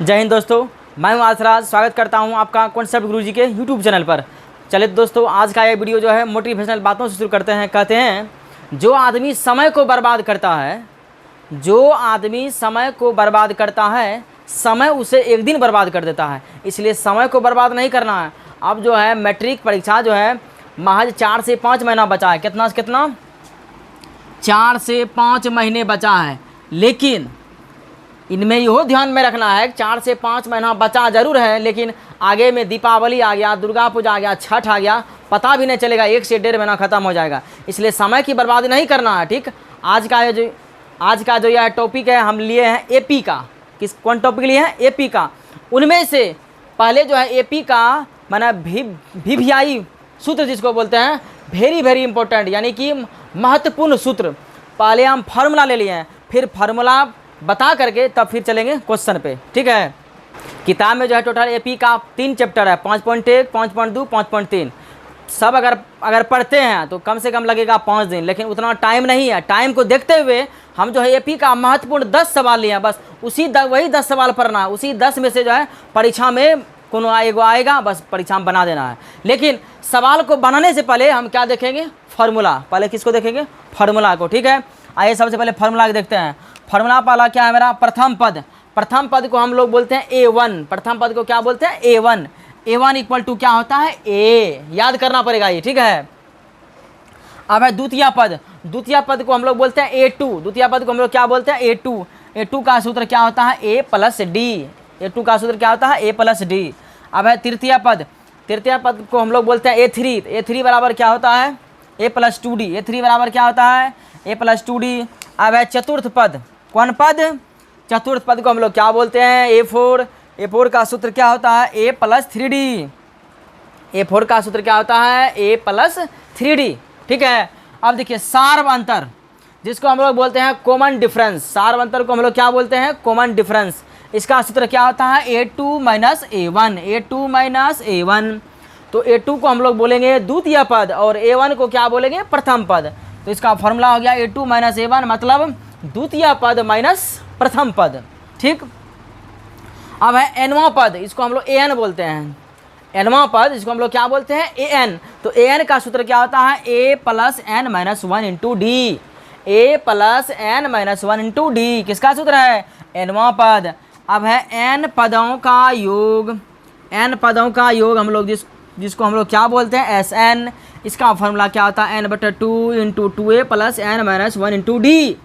जय हिंद दोस्तों, मैं हूं आसराज। स्वागत करता हूं आपका कॉन्सेप्ट गुरुजी के यूट्यूब चैनल पर। चलिए दोस्तों, आज का ये वीडियो जो है मोटिवेशनल बातों से शुरू करते हैं। कहते हैं जो आदमी समय को बर्बाद करता है, जो आदमी समय को बर्बाद करता है, समय उसे एक दिन बर्बाद कर देता है। इसलिए समय को बर्बाद नहीं करना है। अब जो है मैट्रिक परीक्षा जो है महज 4 से 5 महीना बचा है। कितना 4 से 5 महीने बचा है। लेकिन इनमें यहो ध्यान में रखना है, 4 से 5 महीना बचा ज़रूर है, लेकिन आगे में दीपावली आ गया, दुर्गा पूजा आ गया, छठ आ गया, पता भी नहीं चलेगा, 1 से 1.5 महीना ख़त्म हो जाएगा। इसलिए समय की बर्बादी नहीं करना है। ठीक, आज का जो यह टॉपिक है हम लिए हैं एपी का। कौन टॉपिक लिए हैं? एपी का। उनमें से पहले जो है एपी का माना वीवीआई सूत्र जिसको बोलते हैं, वेरी इंपॉर्टेंट, यानी कि महत्वपूर्ण सूत्र। पहले हम फार्मूला ले लिए हैं, फिर फार्मूला बता करके तब फिर चलेंगे क्वेश्चन पे। ठीक है, किताब में जो है टोटल एपी का 3 चैप्टर है, 5.1, 5.2, 5.3। सब अगर पढ़ते हैं तो कम से कम लगेगा 5 दिन, लेकिन उतना टाइम नहीं है। टाइम को देखते हुए हम जो है एपी का महत्वपूर्ण 10 सवाल लिए हैं। बस वही 10 सवाल पढ़ना है। उसी 10 में से जो है परीक्षा में कोनो एगो आएगा, बस परीक्षा में बना देना है। लेकिन सवाल को बनाने से पहले हम क्या देखेंगे? फार्मूला। पहले किसको देखेंगे? फार्मूला को। ठीक है, आइए सबसे पहले फार्मूला देखते हैं। फार्मूला पहला क्या है मेरा? प्रथम पद। प्रथम पद को हम लोग बोलते हैं A1। प्रथम पद को क्या बोलते हैं? A1। A1 इक्वल टू क्या होता है? A। याद करना पड़ेगा ये। ठीक है, अब है द्वितीय पद। द्वितीय पद को हम लोग बोलते हैं A2। द्वितीय पद को हम लोग क्या बोलते हैं? A2। A2 का सूत्र क्या होता है? A plus D। A2 का सूत्र क्या होता है? A plus D। अब है तृतीय पद। तृतीय पद को हम लोग बोलते हैं A3। A3 बराबर क्या होता है? A plus 2D। A3 बराबर क्या होता है? A plus 2D। अब है चतुर्थ पद। कौन पद? चतुर्थ पद को हम लोग क्या बोलते हैं? A4। A4 का सूत्र क्या होता है? A plus 3D। A4 का सूत्र क्या होता है? A plus 3D। ठीक है, अब देखिए सार्व अंतर, जिसको हम लोग बोलते हैं कॉमन डिफरेंस। सार्व अंतर को हम लोग क्या बोलते हैं? Common difference. इसका सूत्र क्या होता है? A2 minus A1। A2 minus A1। तो A2 को हम लोग बोलेंगे द्वितीय पद और A1 को क्या बोलेंगे? प्रथम पद। तो इसका फॉर्मूला हो गया A2 माइनस A1, मतलब द्वितीय पद माइनस प्रथम पद। ठीक, अब है nवां पद। इसको हम लोग an बोलते हैं। nवां पद, इसको हम लोग क्या बोलते हैं? an। तो an का सूत्र क्या होता है? a plus n minus 1 into D. a plus n minus 1 into D किसका सूत्र है? nवां पद। अब है n पदों का योग। n पदों का योग हम लोग जिसको हम लोग क्या बोलते हैं? Sn। इसका फॉर्मूला क्या होता है? n/2 into 2a plus n minus 1 into D.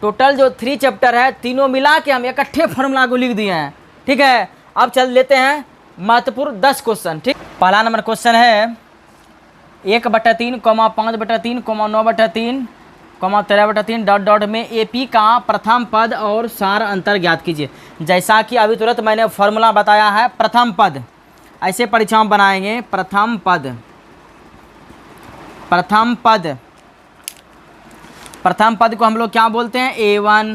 Total जो 3 चैप्टर है, तीनों मिला के हम इकट्ठे फार्मूला को लिख दिए हैं। ठीक है, अब चल लेते हैं महत्वपूर्ण 10 क्वेश्चन। ठीक, पहला नंबर क्वेश्चन है 1/3, 5/3, 9/3, 13/3 डॉट डॉट में एपी का प्रथम पद और सार अंतर ज्ञात कीजिए। जैसा कि अभी तुरंत मैंने फार्मूला बताया है, प्रथम पद ऐसे परीक्षा में बनाएंगे। प्रथम पद, प्रथम पद, प्रथम पद को हम लोग क्या बोलते हैं? A1।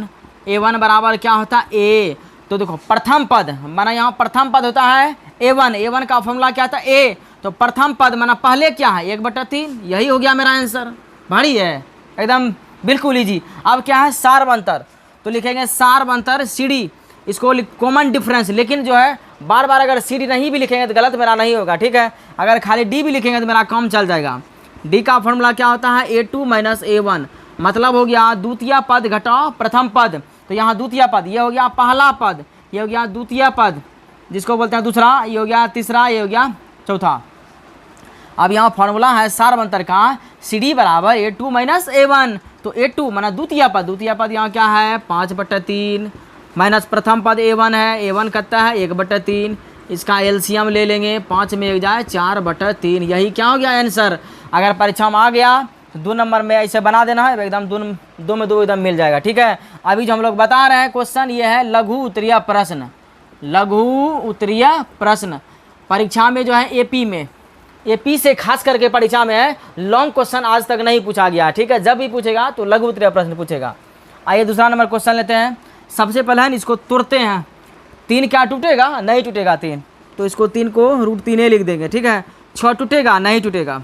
A1 बराबर क्या होता है? A। तो देखो प्रथम पद माना यहाँ प्रथम पद होता है A1। A1 का फॉर्मूला क्या था? A। तो प्रथम पद माना पहले क्या है? 1/3। यही हो गया मेरा आंसर। भारी है एकदम, बिल्कुल ईजी। अब क्या है? सार्व अंतर। तो लिखेंगे सार्व अंतर CD। इसको कॉमन डिफरेंस। लेकिन जो है बार बार अगर CD नहीं भी लिखेंगे तो गलत मेरा नहीं होगा। ठीक है, अगर खाली D भी लिखेंगे तो मेरा काम चल जाएगा। D का फॉर्मूला क्या होता है? A2 माइनस A1, मतलब हो गया द्वितीय पद घटाओ प्रथम पद। तो यहाँ द्वितीय पद, ये हो गया पहला पद, ये हो गया द्वितीय पद जिसको बोलते हैं दूसरा, ये हो गया तीसरा, ये हो गया चौथा। अब यहाँ फॉर्मूला है सार्व अंतर का, CD बराबर A2 माइनस A1। तो A2 माना द्वितीय पद, द्वितीय पद यहाँ क्या है? 5/3 माइनस प्रथम पद A1 है। A1 कितना है? 1/3। इसका एलसीएम ले लेंगे, 5 में 1 जाए 4/3। यही क्या हो गया आंसर? अगर परीक्षा में आ गया तो 2 नंबर में ऐसे बना देना है, एकदम 2 में 2 एकदम मिल जाएगा। ठीक है, अभी जो हम लोग बता रहे हैं क्वेश्चन, ये है लघु उत्तरीय प्रश्न। लघु उत्तरीय प्रश्न परीक्षा में जो है एपी में, एपी से खास करके परीक्षा में है, लॉन्ग क्वेश्चन आज तक नहीं पूछा गया। ठीक है, जब भी पूछेगा तो लघु उत्तरीय प्रश्न पूछेगा। आइए दूसरा नंबर क्वेश्चन लेते हैं। सबसे पहले है इसको तोड़ते हैं। 3 क्या टूटेगा? नहीं टूटेगा 3। तो इसको 3 को √3 लिख देंगे। ठीक है, 6 टूटेगा? नहीं टूटेगा।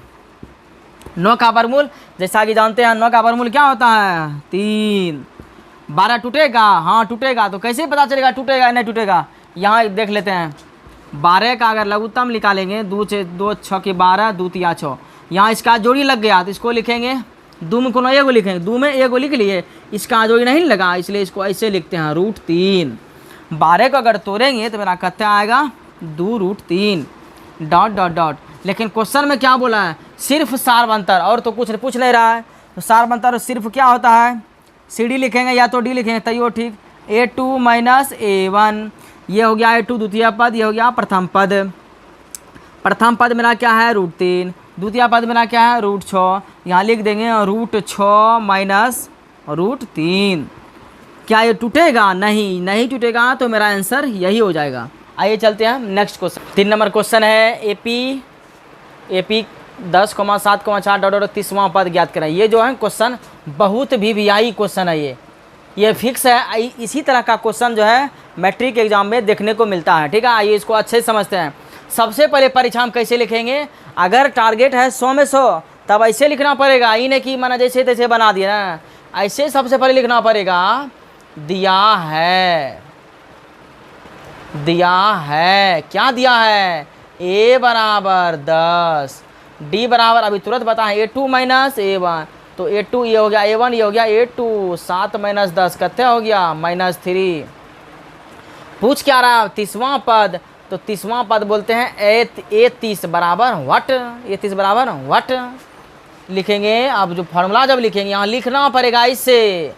9 का वर्गमूल, जैसा कि जानते हैं 9 का वर्गमूल क्या होता है? 3। 12 टूटेगा? हाँ टूटेगा। तो कैसे पता चलेगा टूटेगा नहीं टूटेगा? यहाँ देख लेते हैं 12 का अगर लघुत्तम निकालेंगे, 2 6 के 12, 2 तिया 6, यहाँ इसका जोड़ी लग गया तो इसको लिखेंगे दो में कोनो एगो लिखेंगे, दो में एगो लिख लिए, इसका जोड़ी नहीं लगा इसलिए इसको ऐसे लिखते हैं √3। 12 को अगर तोड़ेंगे तो मेरा कितना आएगा 2√3 डॉट डॉट डॉट। लेकिन क्वेश्चन में क्या बोला है, सिर्फ सार्वंतर, और तो कुछ पूछ नहीं रहा है। तो सार्वंतर सिर्फ क्या होता है, CD लिखेंगे या तो D लिखेंगे तैयो ठीक। A2 माइनस A1, ये हो गया A2 द्वितीय पद, ये हो गया प्रथम पद। प्रथम पद मेरा क्या है √3, द्वितीय पद मेरा क्या है √6, यहाँ लिख देंगे √6 माइनस √3। क्या ये टूटेगा, नहीं टूटेगा, तो मेरा आंसर यही हो जाएगा। आइए चलते हैं नेक्स्ट क्वेश्चन। 3 नंबर क्वेश्चन है AP 10,7,4 डॉट 30वां पद ज्ञात करें। ये जो है क्वेश्चन बहुत भी वीआई क्वेश्चन है, ये फिक्स है। इसी तरह का क्वेश्चन जो है मैट्रिक एग्जाम में देखने को मिलता है, ठीक है। आइए इसको अच्छे से समझते हैं। सबसे पहले परीक्षा हम कैसे लिखेंगे, अगर टारगेट है 100 में 100 तब ऐसे लिखना पड़ेगा, ये नहीं कि माना जैसे तैसे बना दिया ना, ऐसे सबसे पहले लिखना पड़ेगा दिया है, क्या दिया है, A बराबर 10, D बराबर अभी तुरंत बताएं A2 माइनस A1, तो A2 ये हो गया A1, ये हो गया A2, 7 माइनस 10 कितना हो गया -3। पूछ क्या रहा है 30वां पद, तो 30वां पद बोलते हैं A30 बराबर व्हाट, A30 बराबर व्हाट लिखेंगे। अब जो फॉर्मूला जब लिखेंगे यहाँ लिखना पड़ेगा इससे।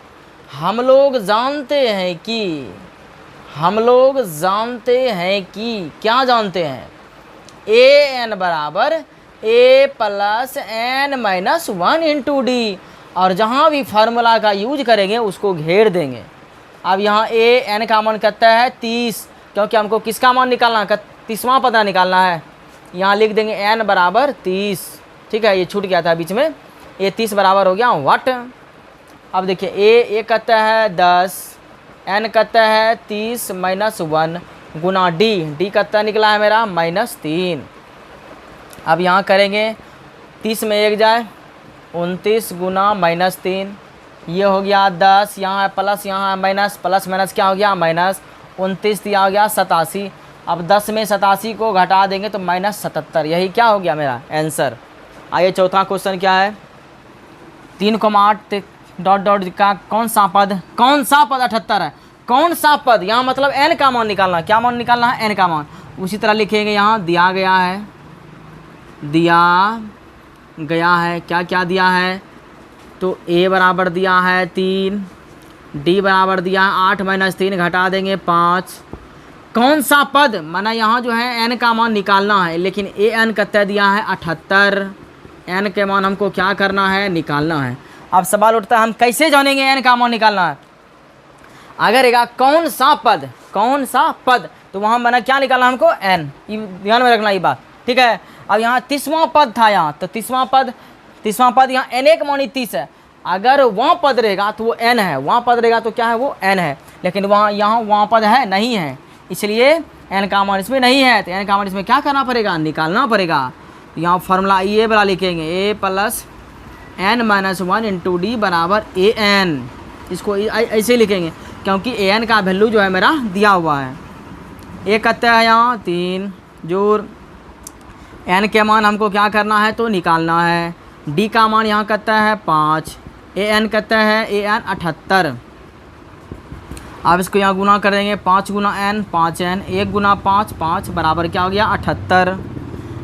हम लोग जानते हैं कि क्या जानते हैं, AN बराबर A plus N minus 1 into D, और जहाँ भी फार्मूला का यूज करेंगे उसको घेर देंगे। अब यहाँ AN का मान कितना है 30, क्योंकि हमको किसका मान निकालना है, 30वां पद निकालना है। यहाँ लिख देंगे N बराबर 30, ठीक है, ये छूट गया था बीच में। A 30 बराबर हो गया व्हाट। अब देखिए A कहता है 10, N कहता है 30 माइनस 1 गुना D कहता निकला है मेरा -3। अब यहाँ करेंगे 30 में 1 जाए 29 गुना -3, ये हो गया 10, यहाँ है प्लस, यहाँ है माइनस, प्लस माइनस क्या हो गया माइनस, 29 दिया हो गया 87। अब 10 में 87 को घटा देंगे तो -77, यही क्या हो गया मेरा आंसर। आइए चौथा क्वेश्चन क्या है, 3,8 डॉट डॉट का कौन सा पद 78 है, कौन सा पद, यहाँ मतलब n का मान निकालना, क्या मान निकालना है n का मान। उसी तरह लिखेंगे यहाँ दिया गया है क्या क्या दिया है, तो A बराबर दिया है 3, D बराबर दिया है 8 माइनस 3 घटा देंगे 5। कौन सा पद माना यहाँ जो है n का मान निकालना है, लेकिन AN कितना दिया है 78, n के मान हमको क्या करना है निकालना है। अब सवाल उठता है हम कैसे जानेंगे n का मान निकालना है। अगर रहेगा कौन सा पद तो वहाँ मैंने क्या निकालना हमको n, ध्यान में रखना ये बात, ठीक है। अब यहाँ 30वां पद था यहाँ, तो 30वां पद यहाँ n एक मान 30 है। अगर वहाँ पद रहेगा तो वो n है, वहाँ पद रहेगा तो क्या है वो n है, लेकिन वहाँ पद है नहीं है, इसलिए n का मान इसमें नहीं है, तो n का मान इसमें क्या करना पड़ेगा निकालना पड़ेगा। तो यहाँ फॉर्मूला ये वाला लिखेंगे A plus N minus 1 into D बराबर AN, इसको ऐसे लिखेंगे क्योंकि AN का वैल्यू जो है मेरा दिया हुआ है। A कहता है यहाँ 3 जोड़ n के मान हमको क्या करना है तो निकालना है। D का मान यहाँ कहता है 5, AN कहता है AN 78। अब इसको यहाँ गुना कर देंगे 5 गुना n 5n, 1 गुना 5 5 बराबर क्या हो गया 78।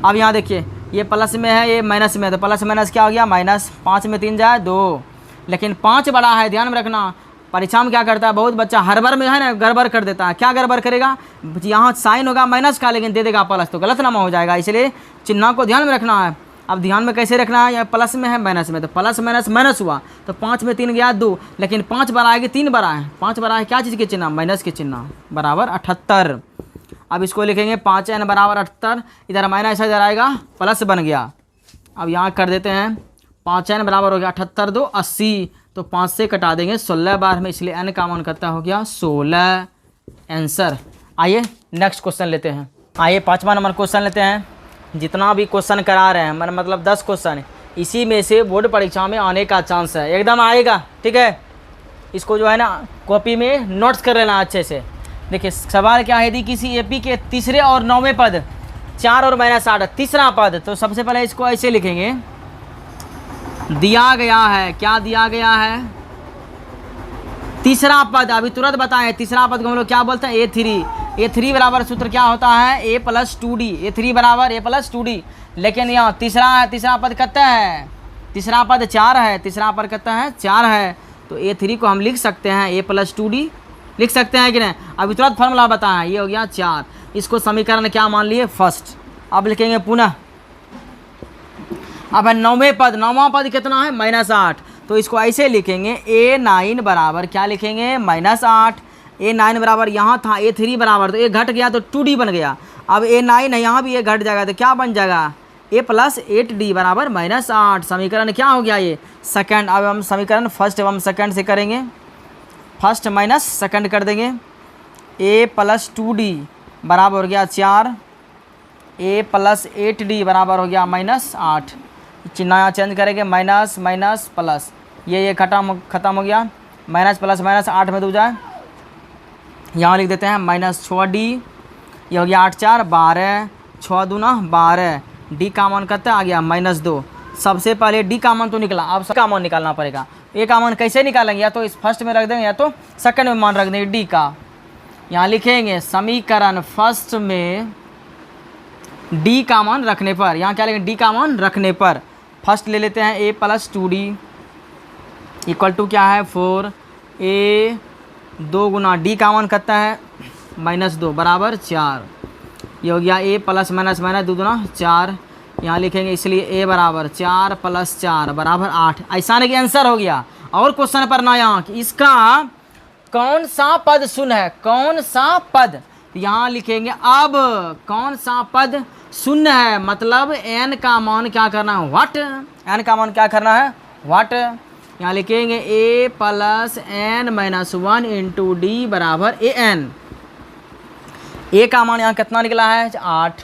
अब यहाँ देखिए ये प्लस में है ये माइनस में है, तो प्लस माइनस क्या हो गया माइनस, 5 में 3 जाए 2, लेकिन 5 बड़ा है, ध्यान में रखना। परीक्षा में क्या करता है बहुत बच्चा हर बार में है ना गड़बड़ कर देता है। क्या गड़बड़ करेगा, यहाँ साइन होगा माइनस का लेकिन दे देगा प्लस, तो गलत नामा हो जाएगा, इसलिए चिन्ह को ध्यान में रखना है। अब ध्यान में कैसे रखना है, या प्लस में है माइनस में, तो प्लस माइनस माइनस हुआ, तो 5 में 3 गया 2, लेकिन 5 बड़ा है कि 3 बड़ा है, 5 बड़ा है क्या चीज़ के चिन्ह माइनस के चिन्ह बराबर 78। अब इसको लिखेंगे 5n बराबर 78, इधर माइनस इधर आएगा प्लस बन गया। अब यहाँ कर देते हैं 5n बराबर हो गया 78 2 80, तो 5 से कटा देंगे 16 बार में, इसलिए n का मान कितना हो गया 16 आंसर। आइए नेक्स्ट क्वेश्चन लेते हैं। आइए 5वां नंबर क्वेश्चन लेते हैं। जितना भी क्वेश्चन करा रहे हैं मतलब 10 क्वेश्चन, इसी में से बोर्ड परीक्षा में आने का चांस है, एकदम आएगा, ठीक है। इसको जो है ना कॉपी में नोट्स कर लेना अच्छे से, देखिए सवाल क्या है, यदि किसी एपी के तीसरे और 9वें पद 4 और -8 तीसरा पद, तो सबसे पहले इसको ऐसे लिखेंगे, दिया गया है, क्या दिया गया है, तीसरा पद, अभी तुरंत बताएं तीसरा पद को हम लोग क्या बोलते हैं, A3 बराबर सूत्र क्या होता है, A + 2D, A3 बराबर A + 2D। लेकिन यहाँ तीसरा पद कितना है, तीसरा पद 4 है, तीसरा पद कितना है 4 है, तो A3 को हम लिख सकते हैं A + 2D, लिख सकते हैं कि नहीं। अभी तुरंत फॉर्मूला बताएं, ये हो गया 4, इसको समीकरण क्या मान लिए, फर्स्ट। अब लिखेंगे पुनः, अब है 9वें पद, 9वां पद कितना है -8, तो इसको ऐसे लिखेंगे A9 बराबर क्या लिखेंगे -8, A9 बराबर यहाँ था A3 बराबर, तो A घट गया तो 2D बन गया, अब A9 है यहाँ भी A घट जाएगा तो क्या बन जाएगा, A + 8D बराबर -8। समीकरण क्या हो गया ये सेकंड। अब हम समीकरण फर्स्ट एवं सेकंड से करेंगे, फर्स्ट माइनस सेकंड कर देंगे, A + 2D बराबर हो गया 4, A + 8D बराबर हो गया -8, चिन्ह यहाँ चेंज करेंगे, माइनस माइनस प्लस, ये खत्म हो गया, माइनस प्लस माइनस 8 में 2 जाए, यहाँ लिख देते हैं -6D, ये हो गया 8 4 12, 6 दूना 12, D का मान कितना आ गया -2। सबसे पहले D का मान तो निकला, अब का मान निकालना पड़ेगा। A का मान कैसे निकालेंगे, या तो इस फर्स्ट में रख देंगे या तो सेकंड में मान रख देंगे D का। यहाँ लिखेंगे समीकरण फर्स्ट में D का मान रखने पर, यहाँ क्या लिखेंगे, D का मान रखने पर फर्स्ट ले लेते हैं A + 2D इक्वल टू क्या है 4, A 2 गुना D का मान कितना है -2 बराबर 4, ये हो गया A + माइनस 2 गुना 4, यहाँ लिखेंगे इसलिए A बराबर 4 + 4 बराबर 8। ऐसा नहीं कि आंसर हो गया। और क्वेश्चन पर ना यहाँ कि इसका कौन सा पद शून्य है, कौन सा पद, यहाँ लिखेंगे अब कौन सा पद शून्य है, मतलब n का मान क्या करना है व्हाट, n का मान क्या करना है व्हाट। यहाँ लिखेंगे A + n - 1 × D बराबर an। A का मान यहाँ कितना निकला है 8,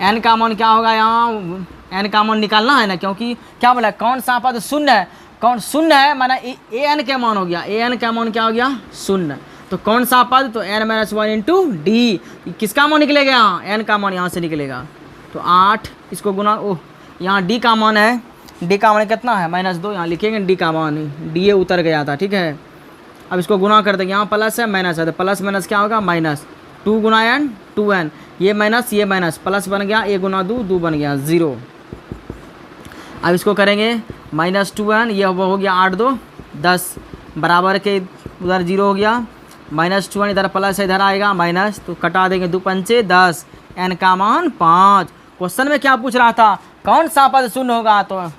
n का मान क्या होगा, यहाँ n का मान निकालना है ना, क्योंकि क्या बोला कौन सा पद शून्य है, कौन शून्य है माना an का मान हो गया, an का मान क्या हो गया शून्य, तो कौन सा पद, तो n - 1 × D, किसका मान निकलेगा, n का मान यहाँ से निकलेगा, तो 8 इसको गुना, ओह यहाँ D का मान है, D का मान कितना है -2, यहाँ लिखेंगे D का मान, D ये उतर गया था, ठीक है। अब इसको गुना कर देंगे, यहाँ प्लस है माइनस है, तो प्लस माइनस क्या होगा -2 गुना n 2n, ये माइनस प्लस बन गया, 1 गुना 2 बन गया 0। अब इसको करेंगे -2n, ये वो हो गया 8 2 10 बराबर के उधर 0 हो गया, -2n इधर प्लस है इधर आएगा माइनस, तो कटा देंगे 2 पंचे 10, n का मान 5। क्वेश्चन में क्या पूछ रहा था, कौन सा पद शून्य होगा, तो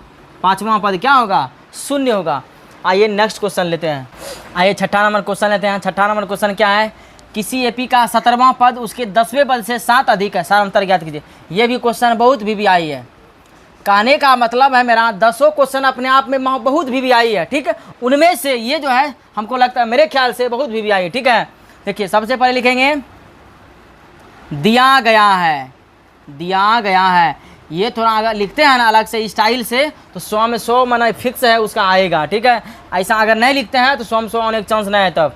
5वां पद क्या होगा शून्य होगा। आइए नेक्स्ट क्वेश्चन लेते हैं, आइए 6ठा नंबर क्वेश्चन लेते हैं। 6ठा नंबर क्वेश्चन क्या है, किसी एपी का 17वां पद उसके 10वें पद से 7 अधिक है, सार अंतर ज्ञात कीजिए। ये भी क्वेश्चन बहुत VVI है, कहने का मतलब है मेरा 10 क्वेश्चन अपने आप में बहुत VVI है, ठीक है। उनमें से ये जो है हमको लगता है मेरे ख्याल से बहुत VVI है, ठीक है। देखिए सबसे पहले लिखेंगे दिया गया है, दिया गया है, ये थोड़ा अगर लिखते हैं ना अलग से स्टाइल से तो 100 में 100 माना फिक्स है उसका आएगा, ठीक है। ऐसा अगर नहीं लिखते हैं तो 100 में 100 आने का चांस नहीं है। तब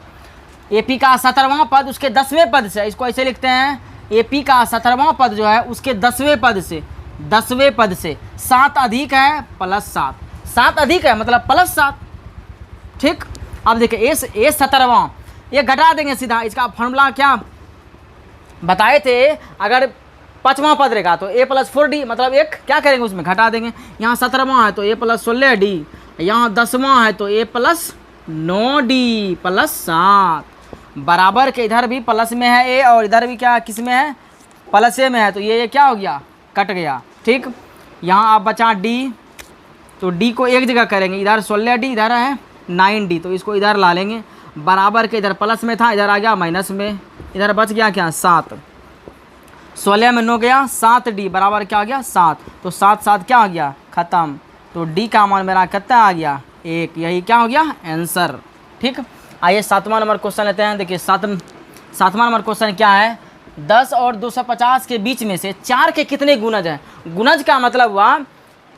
एपी का 17वां पद उसके 10वें पद से, इसको ऐसे लिखते हैं एपी का 17वां पद जो है उसके 10वें पद से 7 अधिक है +7, 7 अधिक है मतलब +7, ठीक। अब देखिए ए 17वां ये घटा देंगे सीधा, इसका फॉर्मूला क्या बताए थे, अगर 5वां पद रहेगा तो A + 4D, मतलब एक क्या करेंगे उसमें घटा देंगे। यहाँ 17वां है तो A + 16D, यहाँ 10वां है तो A + 9D + 7 बराबर के इधर भी प्लस में है A और इधर भी क्या किस में है प्लस में है, तो ये क्या हो गया कट गया, ठीक। यहाँ आप बचा D, तो D को एक जगह करेंगे, इधर 16D इधर है 9D, तो इसको इधर ला लेंगे, बराबर के इधर प्लस में था इधर आ गया माइनस में, इधर बच गया क्या 7, 16 में 9 गया 7D बराबर क्या आ गया 7, तो 7 7 क्या हो गया ख़त्म, तो D का मान मेरा कितना आ गया 1, यही क्या हो गया आंसर, ठीक। आइए 7वां नंबर क्वेश्चन लेते हैं। देखिए 7वां नंबर क्वेश्चन क्या है, 10 और 250 के बीच में से 4 के कितने गुणज हैं। गुणज का मतलब हुआ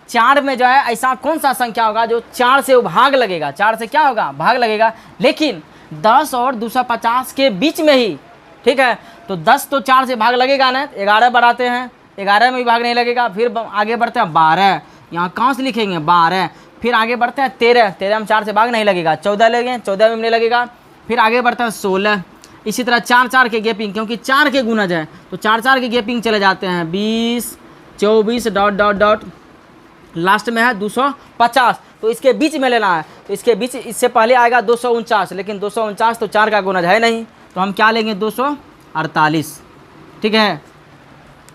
4 में जो है ऐसा कौन सा संख्या होगा जो 4 से भाग लगेगा, 4 से क्या होगा भाग लगेगा, लेकिन 10 और 250 के बीच में ही, ठीक है। तो 10 तो 4 से भाग लगेगा ना, 11 बढ़ाते हैं, 11 में भी भाग नहीं लगेगा। फिर आगे बढ़ते हैं 12, यहाँ कहाँ से लिखेंगे 12। फिर आगे बढ़ते हैं 13, 13 में 4 से भाग नहीं लगेगा। 14 लगेंगे, 14 में नहीं लगेगा। फिर आगे बढ़ते हैं 16। इसी तरह 4 4 के गैपिंग, क्योंकि 4 के गुणज है तो 4 4 के गैपिंग चले जाते हैं। 20, 24 डॉट डॉट डॉट, लास्ट में है 250, तो इसके बीच में लेना है। तो इसके बीच, इससे पहले आएगा 249, लेकिन 249 तो 4 का गुणज है नहीं, तो हम क्या लेंगे 248, ठीक है।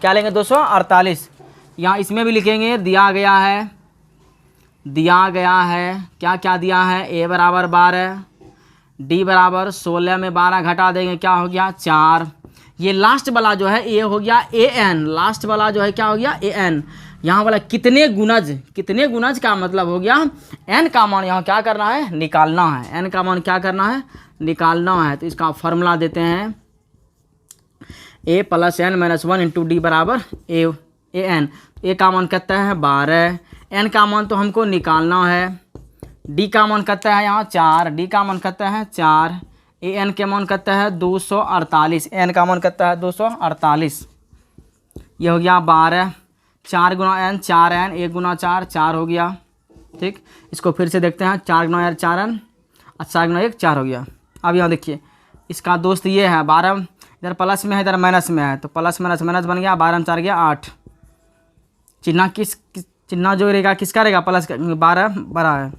क्या लेंगे 248। यहाँ इसमें भी लिखेंगे दिया गया है, दिया गया है क्या क्या दिया है, a बराबर 12, d बराबर 16 में 12 घटा देंगे, क्या हो गया 4। ये लास्ट वाला जो है ये हो गया an, लास्ट वाला जो है क्या हो गया an। यहाँ वाला कितने गुणज, कितने गुणज का मतलब हो गया n का मान यहाँ क्या करना है, निकालना है। n का मान क्या करना है, निकालना है। तो इसका फॉर्मूला देते हैं a plus n minus 1 into D बराबर an। a का मान कहता है 12, n का मान तो हमको निकालना है, d का मान कहता है यहाँ 4, d का मान कहता है 4, an के मान कहता है 248, n का मान कहता है 248। ये हो गया 12, 4 गुना n 4n, 1 गुना 4 4 हो गया, ठीक। इसको फिर से देखते हैं, 4 गुना 4n, 4 गुना 1 4 हो गया। अब यहाँ देखिए इसका दोस्त ये है 12, इधर प्लस में है इधर माइनस में है, तो प्लस माइनस माइनस बन गया, 12 में 4 गया 8। चिन्ह चिन्ह जो रहेगा किसका रहेगा, प्लस का, 12 बड़ा है।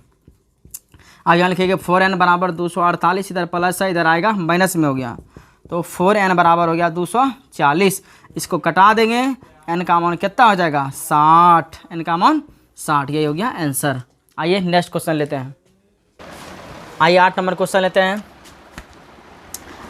अब यहाँ लिखेंगे 4n बराबर 248, इधर प्लस है इधर आएगा माइनस में हो गया, तो 4n बराबर हो गया 240। इसको कटा देंगे, n का मान कितना हो जाएगा 60, n का मान 60, यही हो गया आंसर। आइए नेक्स्ट क्वेश्चन लेते हैं। आइए 8 नंबर क्वेश्चन लेते हैं।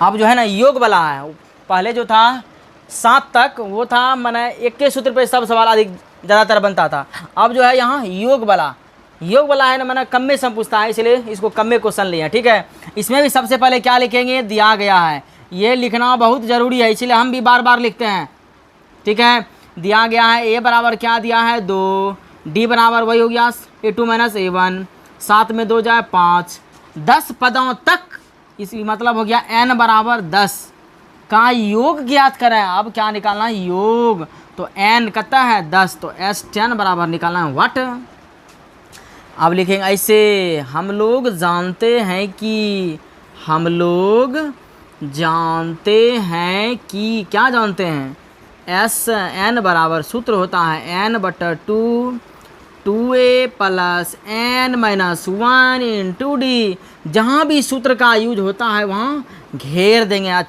अब जो है ना योग वाला है, पहले जो था 7 तक वो था मैंने एक के सूत्र पे सब सवाल अधिक ज़्यादातर बनता था। अब जो है यहाँ योग वाला है ना, मैंने कम में सब पूछता है, इसलिए इसको कम में क्वेश्चन लिया, ठीक है। इसमें भी सबसे पहले क्या लिखेंगे, दिया गया है, ये लिखना बहुत ज़रूरी है, इसलिए हम भी बार बार लिखते हैं, ठीक है। दिया गया है a बराबर क्या दिया है 2, d बराबर वही हो गया a2 माइनस a1, 7 में 2 जाए 5, 10 पदों तक, इसी मतलब हो गया n बराबर 10 का योग ज्ञात करें। अब क्या निकालना है योग, तो n कितना है 10, तो s10 बराबर निकालना है व्हाट। अब लिखेंगे ऐसे, हम लोग जानते हैं कि, हम लोग जानते हैं कि, क्या जानते हैं, Sn बराबर सूत्र होता है n/2 2a plus n minus 1 into D. जहाँ भी सूत्र का यूज होता है वहाँ घेर देंगे, आज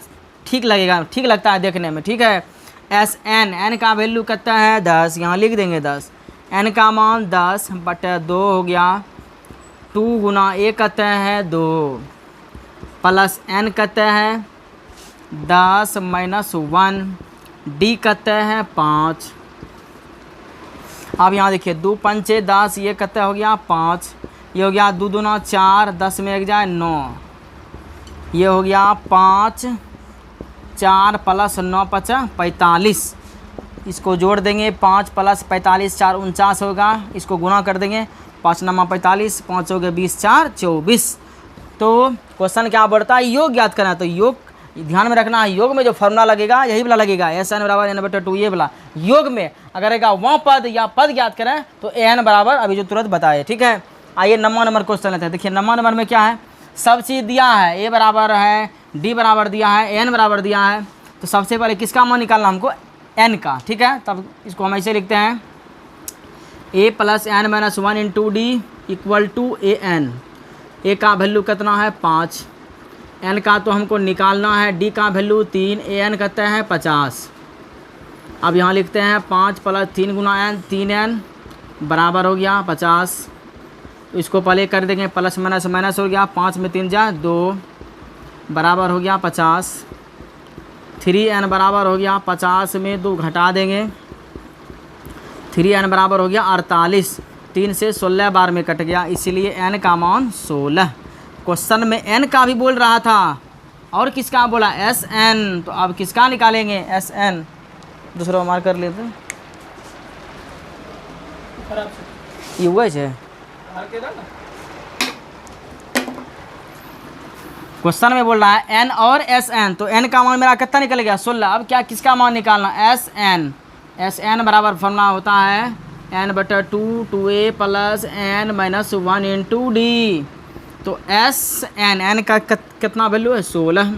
ठीक लगेगा, ठीक लगता है देखने में, ठीक है। n का वैल्यू कितना है 10, यहाँ लिख देंगे 10, n का मान 10/2 हो गया, 2 गुना a कहते हैं 2 प्लस n कहते हैं 10 माइनस 1, d कहते हैं 5। अब यहाँ देखिए 2 पंचे 10, ये कहते हो गया 5, ये हो गया 2 दूना 4, 10 में 1 जाए 9, ये हो गया 5, 4 प्लस 9 5 45। इसको जोड़ देंगे, 5 प्लस 45 4 49 होगा, इसको गुना कर देंगे, 5 9 45, 5 हो गए 20 4 24। तो क्वेश्चन क्या बढ़ता है, योग ज्ञात करना। तो योग ध्यान में रखना है, योग में जो फॉर्मूला लगेगा यही वाला लगेगा, Sn बराबर n/2, ये वाला योग में अगर रहेगा वह पद या पद ज्ञात करें तो an बराबर अभी जो तुरंत बताए, ठीक है। आइए 9वां नंबर क्वेश्चन लेते हैं। देखिए 9वां नंबर में क्या है, सब चीज़ दिया है, a बराबर है, d बराबर दिया है, n बराबर दिया है। तो सबसे पहले किसका मान निकालना हमको, n का, ठीक है। तब इसको हम ऐसे लिखते हैं a plus n minus 1 into d equal to an। a का वैल्यू कितना है 5, n का तो हमको निकालना है, d का वैल्यू 3, an कहते हैं 50। अब यहाँ लिखते हैं 5 प्लस 3 गुना n, 3n बराबर हो गया 50। तो इसको पहले कर देंगे, प्लस माइनस माइनस हो गया, 5 में 3 जा 2 बराबर हो गया 50। 3n बराबर हो गया 50 में 2 घटा देंगे, 3n बराबर हो गया 48, 3 से 16 बार में कट गया, इसीलिए n का मान 16। क्वेश्चन में n का भी बोल रहा था और किसका बोला Sn, तो अब किसका निकालेंगे Sn, दूसरा मार कर लेते ये हुआ है। क्वेश्चन में बोल रहा है n और Sn, तो n का मान मेरा कितना निकल गया 16। अब क्या किसका मान निकालना, Sn बराबर फॉर्मूला होता है n/2 2a + n - 1 × d। तो n का कितना वैल्यू है 16,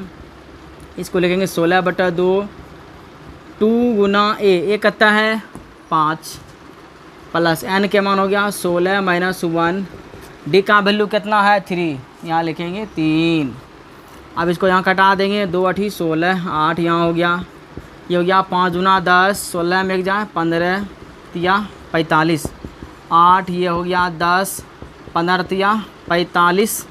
इसको लिखेंगे 16/2 2 × a कितना है 5 प्लस n के मान हो गया 16 - 1, d का वैल्यू कितना है 3, यहाँ लिखेंगे 3। अब इसको यहाँ कटा देंगे, 2 8 16 8 यहाँ हो गया, ये हो गया 5 × 10 16 में एक जाए 15 तिया 45, 8 ये हो गया 10 15 तिया 45,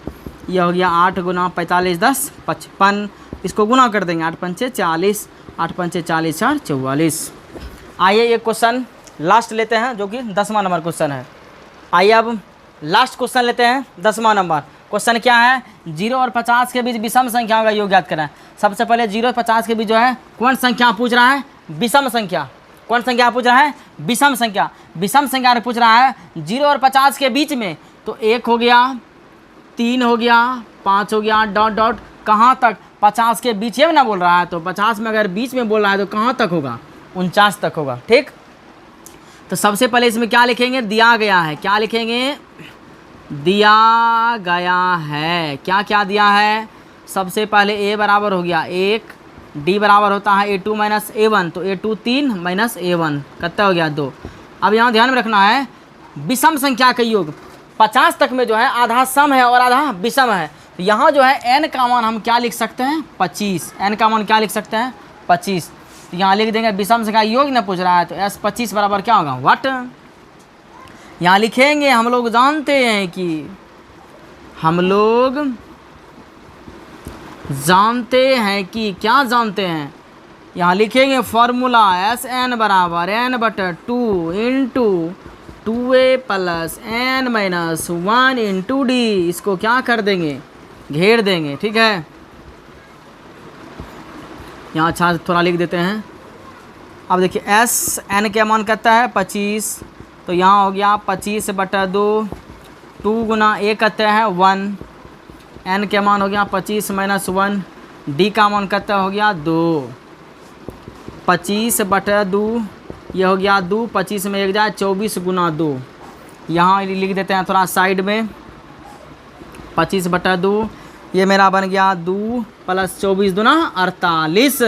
ये हो गया 8 × 45 10 55, इसको गुना कर देंगे 8 पंचे 40 8 पंचे 40 4 44। आइए एक क्वेश्चन लास्ट लेते हैं जो कि 10वां नंबर क्वेश्चन है। आइए अब लास्ट क्वेश्चन लेते हैं 10वां नंबर। क्वेश्चन क्या है, 0 और 50 के बीच विषम संख्याओं का योग ज्ञात करना है। सबसे पहले 0 और 50 के बीच जो है कौन संख्या पूछ रहा है, विषम संख्या। कौन संख्या पूछ रहा है, विषम संख्या। विषम संख्या पूछ रहा है 0 और 50 के बीच में, तो 1 हो गया 3 हो गया 5 हो गया डॉट डॉट कहाँ तक 50 के बीच में ना बोल रहा है, तो 50 में अगर बीच में बोल रहा है तो कहाँ तक होगा 49 तक होगा। ठीक, तो सबसे पहले इसमें क्या लिखेंगे, दिया गया है। क्या लिखेंगे, दिया गया है। क्या क्या दिया है, सबसे पहले a बराबर हो गया 1, d बराबर होता है a2 - a1, तो a2 3 - a1 कितना हो गया 2। अब यहाँ ध्यान में रखना है विषम संख्या का योग 50 तक में जो है आधा सम है और आधा विषम है। तो यहाँ जो है n का मान हम क्या लिख सकते हैं 25, n का मान क्या लिख सकते हैं 25। तो यहाँ लिख देंगे विषम संख्या योग न पूछ रहा है, तो s 25 बराबर क्या होगा व्हाट। यहाँ लिखेंगे हम लोग जानते हैं कि क्या जानते हैं, यहाँ लिखेंगे फॉर्मूला Sn बराबर n/2 × 2a + n - 1 × d। इसको क्या कर देंगे, घेर देंगे। ठीक है, यहाँ अच्छा थोड़ा लिख देते हैं। अब देखिए Sn के मान कितना है 25, तो यहाँ हो गया 25/2 2 × a कितना है 1, n के मान हो गया 25 - 1, d का मान कितना हो गया 2, 25/2 ये हो गया 2, 25 में एक जाए 24 × 2, यहाँ लिख देते हैं थोड़ा साइड में 25/2 ये मेरा बन गया 2 + 24 दूना 48,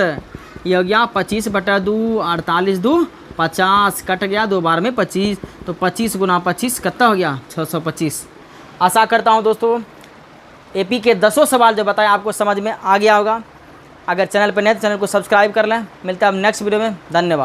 ये हो गया 25/2 48 2 50, कट गया 2 बार में 25, तो 25 × 25 कितना हो गया 625। आशा करता हूँ दोस्तों एपी के 10 सवाल जो बताए आपको समझ में आ गया होगा। अगर चैनल पर नए तो चैनल को सब्सक्राइब कर लें। मिलता है अब नेक्स्ट वीडियो में, धन्यवाद।